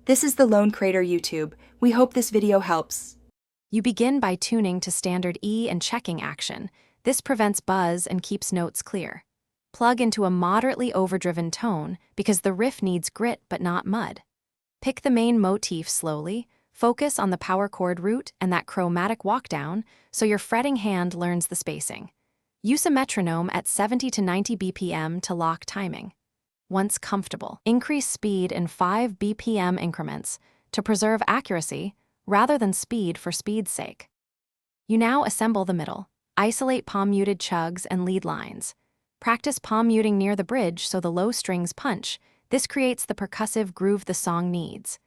This is the Lone Crater YouTube. We hope this video helps. You begin by tuning to standard E and checking action. This prevents buzz and keeps notes clear. Plug into a moderately overdriven tone because the riff needs grit but not mud. Pick the main motif slowly, focus on the power chord root and that chromatic walkdown so your fretting hand learns the spacing. Use a metronome at 70 to 90 BPM to lock timing. Once comfortable, increase speed in 5 BPM increments to preserve accuracy rather than speed for speed's sake. You now assemble the middle. Isolate palm-muted chugs and lead lines. Practice palm muting near the bridge so the low strings punch. This creates the percussive groove the song needs.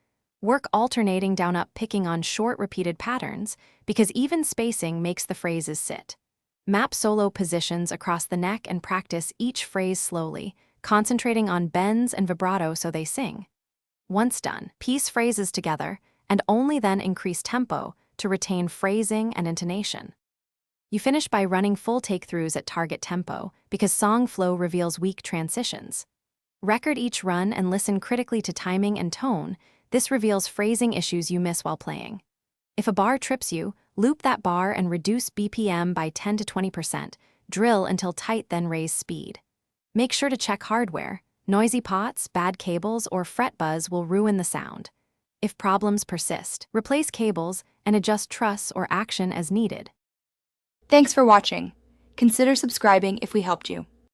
Work alternating down-up picking on short repeated patterns because even spacing makes the phrases sit. Map solo positions across the neck and practice each phrase slowly, concentrating on bends and vibrato so they sing. Once done, piece phrases together and only then increase tempo to retain phrasing and intonation. You finish by running full take-throughs at target tempo because song flow reveals weak transitions. Record each run and listen critically to timing and tone. This reveals phrasing issues you miss while playing. If a bar trips you, loop that bar and reduce BPM by 10 to 20%. Drill until tight, then raise speed. Make sure to check hardware. Noisy pots, bad cables, or fret buzz will ruin the sound. If problems persist, replace cables and adjust truss or action as needed. Thanks for watching. Consider subscribing if we helped you.